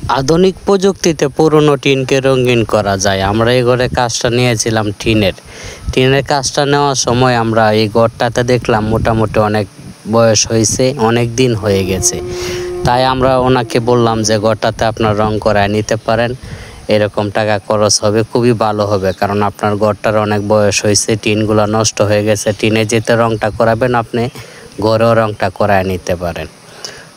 আধুনিক প্রযুক্তিতে পুরনো টিনকে রঙিন করা যায়। আমরা এই ঘরে কাজটা নিয়েছিলাম টিনের কাজটা নেওয়ার সময় আমরা এই ঘরটাতে দেখলাম মোটামুটি অনেক বয়স হয়েছে, অনেক দিন হয়ে গেছে। তাই আমরা ওনাকে বললাম যে ঘরটাতে আপনার রং করায় নিতে পারেন, এরকম টাকা খরচ হবে, খুবই ভালো হবে, কারণ আপনার ঘরটার অনেক বয়স হয়েছে, টিনগুলো নষ্ট হয়ে গেছে। টিনে যেতে রংটা করাবেন আপনি ঘরেও রংটা করায় নিতে পারেন।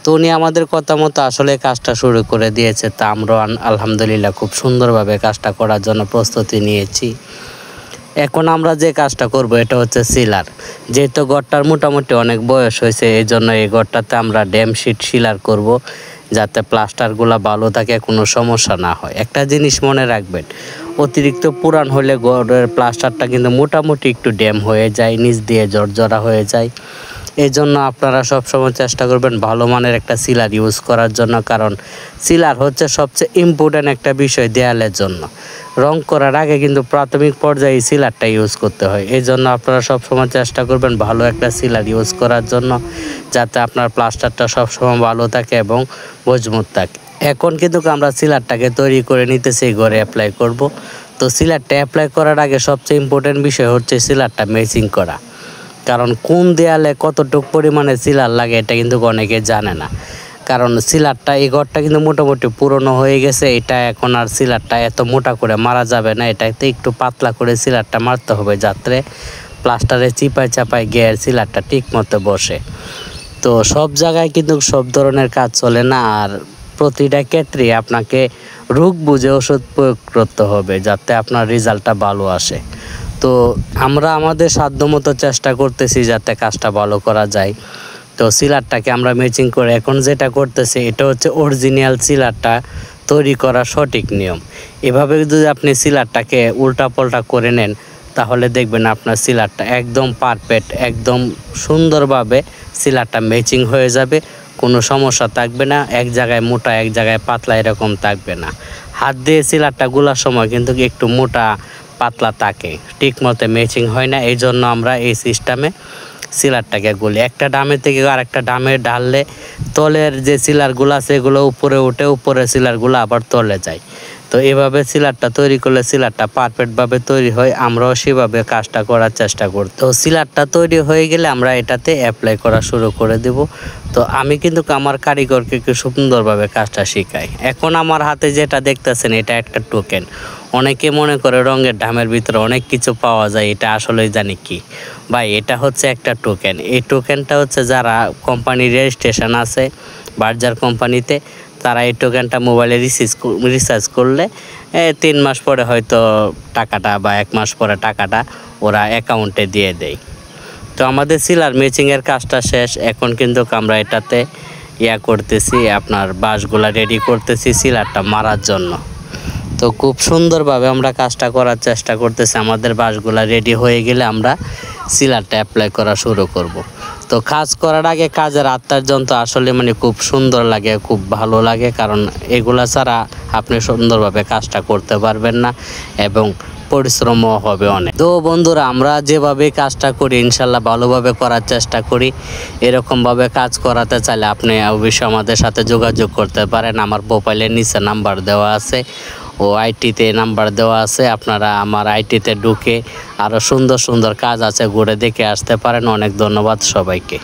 তো উনি আমাদের কথা মতো আসলে কাজটা শুরু করে দিয়েছে। তা আমরা আলহামদুলিল্লাহ খুব সুন্দরভাবে কাজটা করার জন্য প্রস্তুতি নিয়েছি। এখন আমরা যে কাজটা করব এটা হচ্ছে সিলার। যেহেতু ঘরটার মোটামুটি অনেক বয়স হয়েছে, এই জন্য এই ঘরটাতে আমরা ড্যাম শিট সিলার করব, যাতে প্লাস্টারগুলো ভালো থাকে, কোনো সমস্যা না হয়। একটা জিনিস মনে রাখবেন, অতিরিক্ত পুরান হলে ঘরের প্লাস্টারটা কিন্তু মোটামুটি একটু ড্যাম হয়ে যায়, নিচ দিয়ে জর্জরা হয়ে যায়। এই জন্য আপনারা সবসময় চেষ্টা করবেন ভালো মানের একটা সিলার ইউজ করার জন্য, কারণ সিলার হচ্ছে সবচেয়ে ইম্পর্ট্যান্ট একটা বিষয় দেয়ালের জন্য। রং করার আগে কিন্তু প্রাথমিক পর্যায়ে সিলারটা ইউজ করতে হয়। এই জন্য আপনারা সবসময় চেষ্টা করবেন ভালো একটা সিলার ইউজ করার জন্য, যাতে আপনার প্লাস্টারটা সবসময় ভালো থাকে এবং মজবুত থাকে। এখন কিন্তু আমরা সিলারটাকে তৈরি করে নিতেছি, ঘরে অ্যাপ্লাই করব। তো সিলারটা অ্যাপ্লাই করার আগে সবচেয়ে ইম্পর্ট্যান্ট বিষয় হচ্ছে সিলারটা ম্যাচিং করা, কারণ কোন দেয়ালে কতটুকু পরিমাণে সিলার লাগে এটা কিন্তু অনেকে জানে না। কারণ সিলারটা, এই ঘরটা কিন্তু মোটামুটি পুরনো হয়ে গেছে, এটা এখন আর সিলারটা এত মোটা করে মারা যাবে না, এটাতে একটু পাতলা করে সিলারটা মারতে হবে, যাতে প্লাস্টারে চিপায় চাপায় গিয়ে সিলারটা ঠিক মতো বসে। তো সব জায়গায় কিন্তু সব ধরনের কাজ চলে না, আর প্রতিটা ক্ষেত্রে আপনাকে রোগ বুঝে ওষুধ প্রয়োগ করতে হবে, যাতে আপনার রেজাল্টটা ভালো আসে। তো আমরা আমাদের সাধ্যমতো চেষ্টা করতেছি যাতে কাজটা ভালো করা যায়। তো সিলারটাকে আমরা ম্যাচিং করে এখন যেটা করতেছি, এটা হচ্ছে অরিজিনাল সিলারটা তৈরি করা সঠিক নিয়ম। এভাবে যদি আপনি সিলারটাকে উল্টা পাল্টা করে নেন, তাহলে দেখবেন আপনার সিলারটা একদম পারফেক্ট, একদম সুন্দরভাবে সিলারটা ম্যাচিং হয়ে যাবে, কোনো সমস্যা থাকবে না। এক জায়গায় মোটা এক জায়গায় পাতলা এরকম থাকবে না। হাত দিয়ে সিলারটা গোলার সময় কিন্তু একটু মোটা পাতলা থাকে, ঠিক মতো ম্যাচিং হয় না। এই জন্য আমরা এই সিস্টেমে সিলারটাকে গুলি, একটা ডামের থেকে আরেকটা ডামে ঢাললে তলের যে সিলারগুলো আছে এগুলো উপরে উঠে, উপরের সিলারগুলো আবার তলে যায়। তো এভাবে সিলারটা তৈরি করলে সিলারটা পারফেক্টভাবে তৈরি হয়। আমরাও সেভাবে কাজটা করার চেষ্টা করি। তো সিলারটা তৈরি হয়ে গেলে আমরা এটাতে অ্যাপ্লাই করা শুরু করে দেব। তো আমি কিন্তু আমার কারিগরকে একটু সুন্দরভাবে কাজটা শেখাই। এখন আমার হাতে যেটা দেখতেছেন এটা একটা টোকেন। অনেকে মনে করে রঙের ডামের ভিতরে অনেক কিছু পাওয়া যায়, এটা আসলে জানি কি ভাই, এটা হচ্ছে একটা টোকেন। এই টোকেনটা হচ্ছে যারা কোম্পানির রেজিস্ট্রেশন আছে বার্জার কোম্পানিতে, তারা এই টোকেনটা মোবাইলে রিচার্জ করলে 3 মাস পরে হয়তো টাকাটা বা 1 মাস পরে টাকাটা ওরা অ্যাকাউন্টে দিয়ে দেয়। তো আমাদের সিলার ম্যাচিংয়ের কাজটা শেষ। এখন কিন্তু আমরা এটাতে করতেছি, আপনার বাঁশগুলা রেডি করতেছি সিলারটা মারার জন্য। তো খুব সুন্দরভাবে আমরা কাজটা করার চেষ্টা করতেছি। আমাদের বাঁশগুলা রেডি হয়ে গেলে আমরা সিলারটা অ্যাপ্লাই করা শুরু করব। তো কাজ করার আগে কাজের আত্মার যন্ত্র আসলে খুব সুন্দর লাগে, খুব ভালো লাগে, কারণ এগুলা ছাড়া আপনি সুন্দরভাবে কাজটা করতে পারবেন না এবং পরিশ্রমও হবে অনেক। তো বন্ধুরা, আমরা যেভাবে কাজটা করি ইনশাল্লাহ ভালোভাবে করার চেষ্টা করি। এরকমভাবে কাজ করাতে চাইলে আপনি অবশ্যই আমাদের সাথে যোগাযোগ করতে পারেন। আমার প্রোফাইলের নিচে নাম্বার দেওয়া আছে ও আইটিতে নাম্বার দেওয়া আছে। আপনারা আমার আইটিতে ঢুকে আরও সুন্দর সুন্দর কাজ আছে ঘুরে দেখে আসতে পারেন। অনেক ধন্যবাদ সবাইকে।